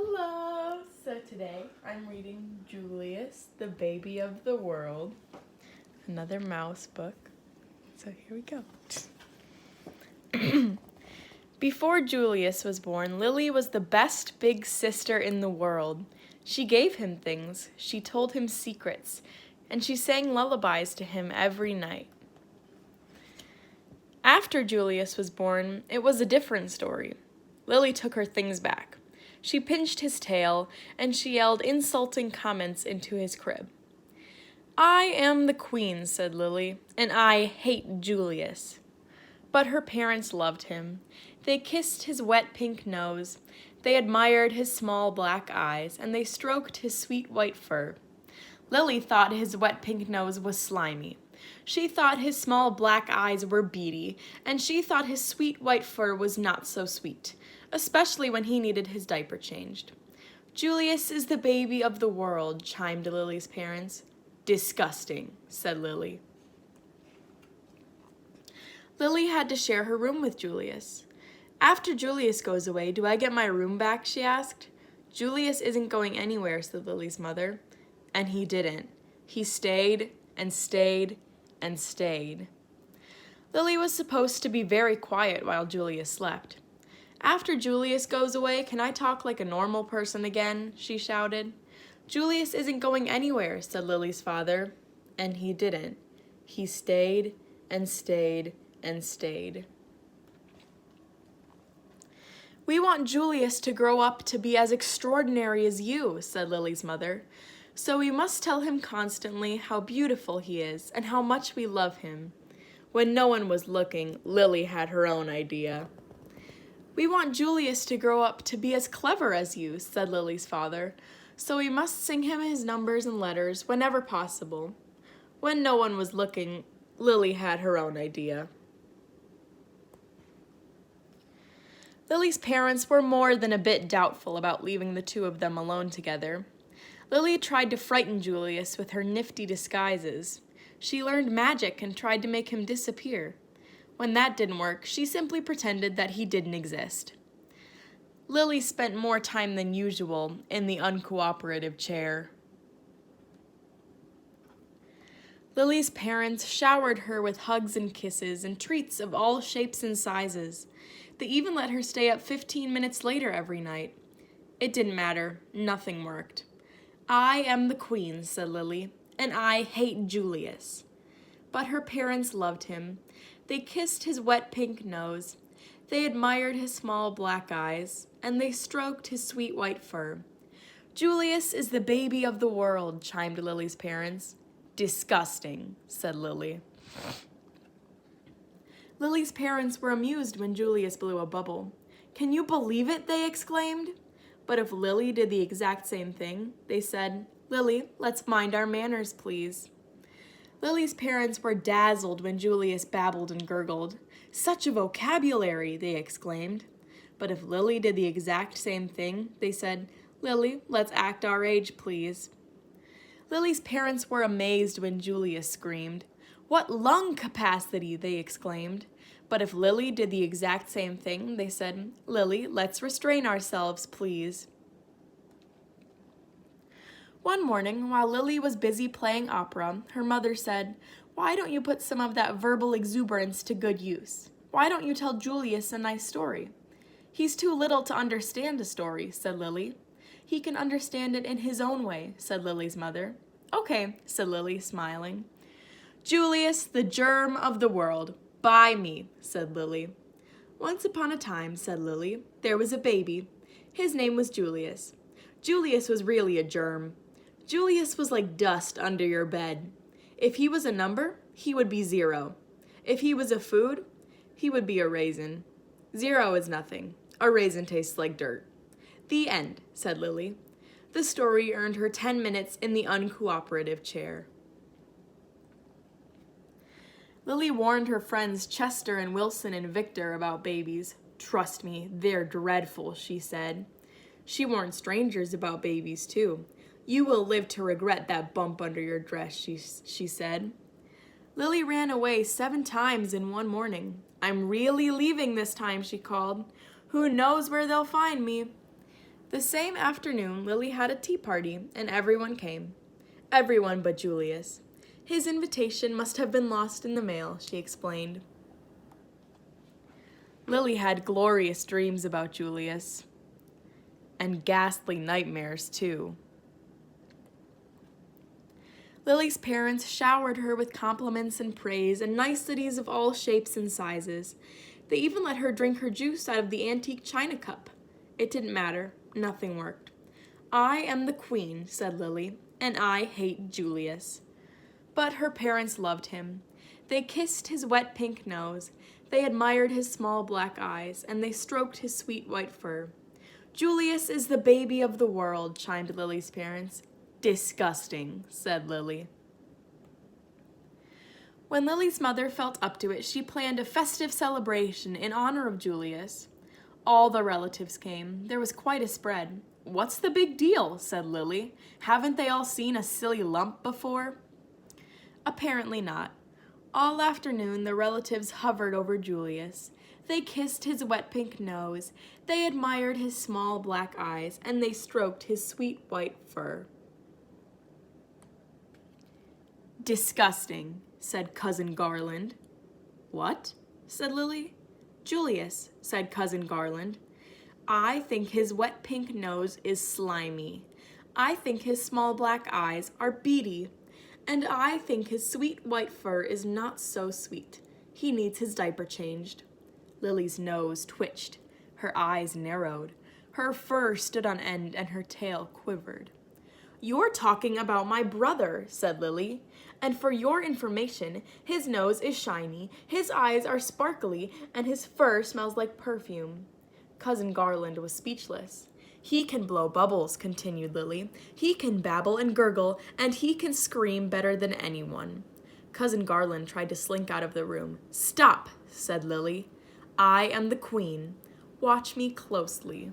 Hello! So today I'm reading Julius, the Baby of the World, another mouse book. So here we go. Before Julius was born, Lily was the best big sister in the world. She gave him things, she told him secrets, and she sang lullabies to him every night. After Julius was born, it was a different story. Lily took her things back. She pinched his tail, and she yelled insulting comments into his crib. "I am the queen," said Lily, "and I hate Julius." But her parents loved him. They kissed his wet pink nose. They admired his small black eyes, and they stroked his sweet white fur. Lily thought his wet pink nose was slimy. She thought his small black eyes were beady, and she thought his sweet white fur was not so sweet, especially when he needed his diaper changed. "Julius is the baby of the world," chimed Lily's parents. "Disgusting," said Lily. Lily had to share her room with Julius. "After Julius goes away, do I get my room back?" she asked. "Julius isn't going anywhere," said Lily's mother. And he didn't. He stayed and stayed and stayed. Lily was supposed to be very quiet while Julius slept. "After Julius goes away, can I talk like a normal person again?" she shouted. "Julius isn't going anywhere," said Lily's father. And he didn't. He stayed and stayed and stayed. "We want Julius to grow up to be as extraordinary as you," said Lily's mother. "So we must tell him constantly how beautiful he is and how much we love him." When no one was looking, Lily had her own idea. "We want Julius to grow up to be as clever as you," said Lily's father. "So we must sing him his numbers and letters whenever possible." When no one was looking, Lily had her own idea. Lily's parents were more than a bit doubtful about leaving the two of them alone together. Lily tried to frighten Julius with her nifty disguises. She learned magic and tried to make him disappear. When that didn't work, she simply pretended that he didn't exist. Lily spent more time than usual in the uncooperative chair. Lily's parents showered her with hugs and kisses and treats of all shapes and sizes. They even let her stay up 15 minutes later every night. It didn't matter. Nothing worked. "I am the queen," said Lily, "and I hate Julius." But her parents loved him. They kissed his wet pink nose. They admired his small black eyes, and they stroked his sweet white fur. "Julius is the baby of the world," chimed Lily's parents. "Disgusting," said Lily. Lily's parents were amused when Julius blew a bubble. "Can you believe it?" they exclaimed. But if Lily did the exact same thing, they said, "Lily, let's mind our manners, please." Lily's parents were dazzled when Julius babbled and gurgled. "Such a vocabulary," they exclaimed. But if Lily did the exact same thing, they said, "Lily, let's act our age, please." Lily's parents were amazed when Julius screamed. "What lung capacity!" they exclaimed. But if Lily did the exact same thing, they said, "Lily, let's restrain ourselves, please." One morning, while Lily was busy playing opera, her mother said, "Why don't you put some of that verbal exuberance to good use? Why don't you tell Julius a nice story?" "He's too little to understand a story," said Lily. "He can understand it in his own way," said Lily's mother. "Okay," said Lily, smiling. "Julius, the germ of the world. By me," said Lily. "Once upon a time," said Lily, "there was a baby. His name was Julius. Julius was really a germ. Julius was like dust under your bed. If he was a number, he would be 0. If he was a food, he would be a raisin. 0 is nothing. A raisin tastes like dirt." "The end," said Lily. The story earned her 10 minutes in the uncooperative chair. Lily warned her friends Chester and Wilson and Victor about babies. "Trust me, they're dreadful," she said. She warned strangers about babies, too. "You will live to regret that bump under your dress," she said. Lily ran away 7 times in one morning. "I'm really leaving this time," she called. "Who knows where they'll find me?" The same afternoon, Lily had a tea party, and everyone came. Everyone but Julius. His invitation must have been lost in the mail, she explained. Lily had glorious dreams about Julius. And ghastly nightmares, too. Lily's parents showered her with compliments and praise and niceties of all shapes and sizes. They even let her drink her juice out of the antique china cup. It didn't matter. Nothing worked. "I am the queen," said Lily, "and I hate Julius." But her parents loved him. They kissed his wet pink nose. They admired his small black eyes, and they stroked his sweet white fur. "Julius is the baby of the world," chimed Lily's parents. "Disgusting," said Lily. When Lily's mother felt up to it, she planned a festive celebration in honor of Julius. All the relatives came. There was quite a spread. "What's the big deal?" said Lily. "Haven't they all seen a silly lump before?" Apparently not. All afternoon, the relatives hovered over Julius. They kissed his wet pink nose. They admired his small black eyes, and they stroked his sweet white fur. "Disgusting," said Cousin Garland. "What?" said Lily. "Julius," said Cousin Garland. "I think his wet pink nose is slimy. I think his small black eyes are beady. And I think his sweet white fur is not so sweet. He needs his diaper changed." Lily's nose twitched. Her eyes narrowed. Her fur stood on end and her tail quivered. "You're talking about my brother," said Lily. "And for your information, his nose is shiny, his eyes are sparkly, and his fur smells like perfume." Cousin Garland was speechless. "He can blow bubbles," continued Lily. "He can babble and gurgle, and he can scream better than anyone." Cousin Garland tried to slink out of the room. "Stop," said Lily. "I am the queen. Watch me closely."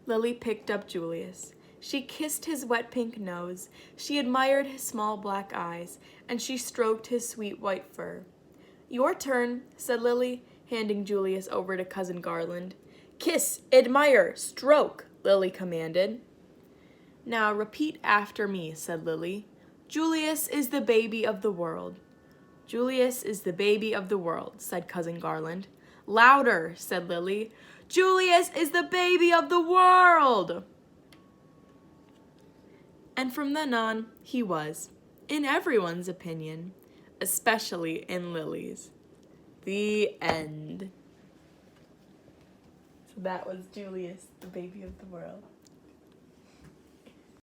Lily picked up Julius. She kissed his wet pink nose. She admired his small black eyes, and she stroked his sweet white fur. "Your turn," said Lily, handing Julius over to Cousin Garland. "Kiss, admire, stroke," Lily commanded. "Now repeat after me," said Lily. "Julius is the baby of the world." "Julius is the baby of the world," said Cousin Garland. "Louder," said Lily. "Julius is the baby of the world!" And from then on, he was, in everyone's opinion, especially in Lily's. The end. So that was Julius, the baby of the world.